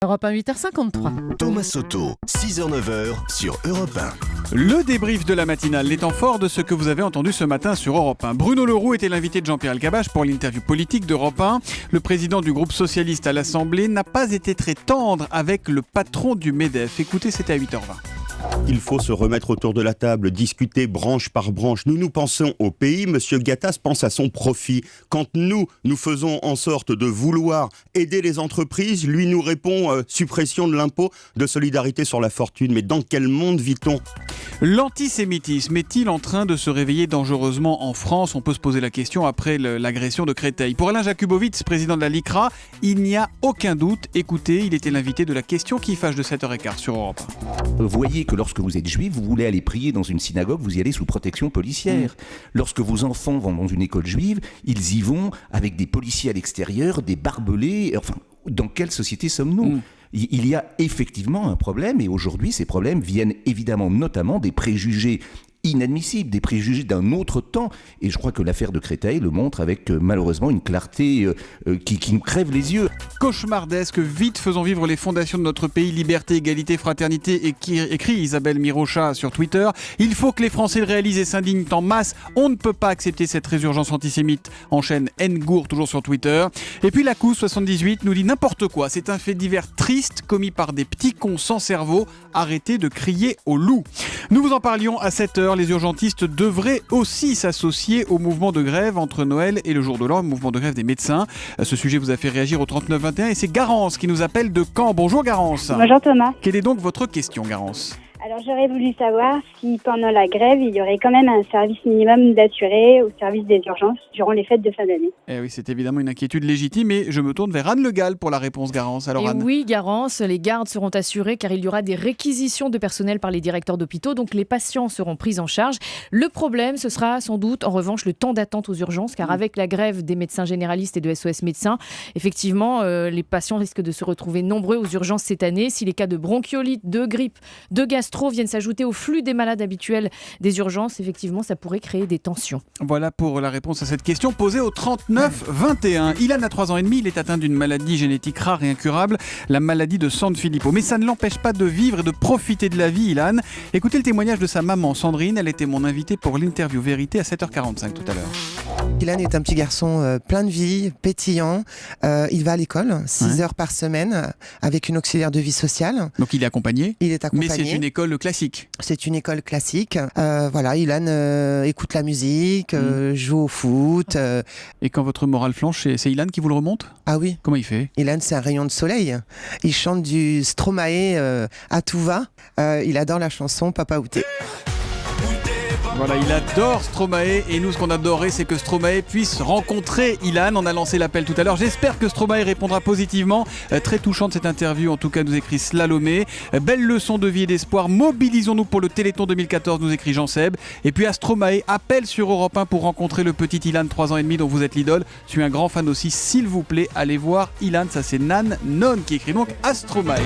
Europe 1, 8h53. Thomas Soto, 6h-9h sur Europe 1. Le débrief de la matinale, les temps forts de ce que vous avez entendu ce matin sur Europe 1. Bruno Le Roux était l'invité de Jean-Pierre Elkabbach pour l'interview politique d'Europe 1. Le président du groupe socialiste à l'Assemblée n'a pas été très tendre avec le patron du MEDEF. Écoutez, c'était à 8h20. Il faut se remettre autour de la table, discuter branche par branche. Nous pensons au pays, Monsieur Gattaz pense à son profit. Quand nous faisons en sorte de vouloir aider les entreprises, lui nous répond suppression de l'impôt de solidarité sur la fortune. Mais dans quel monde vit-on ? L'antisémitisme est-il en train de se réveiller dangereusement en France ? On peut se poser la question après l'agression de Créteil. Pour Alain Jakubowicz, président de la LICRA, il n'y a aucun doute. Écoutez, il était l'invité de la question qui fâche de 7h15 sur Europe 1. Vous voyez que lorsque vous êtes juif, vous voulez aller prier dans une synagogue, vous y allez sous protection policière. Lorsque vos enfants vont dans une école juive, ils y vont avec des policiers à l'extérieur, des barbelés. Enfin, dans quelle société sommes-nous ? Il y a effectivement un problème, et aujourd'hui, ces problèmes viennent évidemment notamment des préjugés inadmissibles, des préjugés d'un autre temps. Et je crois que l'affaire de Créteil le montre avec malheureusement une clarté qui nous crève les yeux. Cauchemardesque, vite faisons vivre les fondations de notre pays, liberté, égalité, fraternité, et qui écrit Isabelle Mirocha sur Twitter. Il faut que les Français le réalisent et s'indignent en masse. On ne peut pas accepter cette résurgence antisémite, enchaîne Ngour, toujours sur Twitter. Et puis la COUS 78 nous dit n'importe quoi. C'est un fait divers triste commis par des petits cons sans cerveau. Arrêtez de crier au loup. Nous vous en parlions à 7h. Les urgentistes devraient aussi s'associer au mouvement de grève entre Noël et le jour de l'an, mouvement de grève des médecins. Ce sujet vous a fait réagir au 3921 et c'est Garance qui nous appelle de Caen. Bonjour Garance. Bonjour Thomas. Quelle est donc votre question, Garance ? Alors j'aurais voulu savoir si pendant la grève, il y aurait quand même un service minimum d'assurés au service des urgences durant les fêtes de fin d'année. Eh oui, c'est évidemment une inquiétude légitime et je me tourne vers Anne Le Gall pour la réponse, Garance. Alors, Anne. Oui, Garance, les gardes seront assurés car il y aura des réquisitions de personnel par les directeurs d'hôpitaux, donc les patients seront pris en charge. Le problème, ce sera sans doute en revanche le temps d'attente aux urgences, car avec la grève des médecins généralistes et de SOS médecins, effectivement, les patients risquent de se retrouver nombreux aux urgences cette année. Si les cas de bronchiolite, de grippe, de gastro viennent s'ajouter au flux des malades habituels des urgences, effectivement, ça pourrait créer des tensions. Voilà pour la réponse à cette question posée au 3921. Ilan a 3 ans et demi, il est atteint d'une maladie génétique rare et incurable, la maladie de Sanfilippo. Mais ça ne l'empêche pas de vivre et de profiter de la vie, Ilan. Écoutez le témoignage de sa maman, Sandrine. Elle était mon invitée pour l'interview Vérité à 7h45 tout à l'heure. Ilan est un petit garçon plein de vie, pétillant. Il va à l'école 6 heures par semaine avec une auxiliaire de vie sociale. Donc il est accompagné. Il est accompagné. Mais c'est une école classique. C'est une école classique. Voilà, Ilan écoute la musique, joue au foot. Et quand votre morale flanche, c'est Ilan qui vous le remonte ? Ah oui. Comment il fait ? Ilan, c'est un rayon de soleil. Il chante du Stromae à tout va. Il adore la chanson Papa Outé. Voilà, il adore Stromae et nous ce qu'on adorait c'est que Stromae puisse rencontrer Ilan. On a lancé l'appel tout à l'heure, j'espère que Stromae répondra positivement. Très touchante cette interview, en tout cas nous écrit Slalomé. Belle leçon de vie et d'espoir, mobilisons-nous pour le Téléthon 2014, nous écrit Jean-Seb. Et puis à Stromae, appel sur Europe 1 pour rencontrer le petit Ilan 3 ans et demi dont vous êtes l'idole. Je suis un grand fan aussi, s'il vous plaît, allez voir Ilan, ça c'est Nan Non qui écrit donc à Stromae.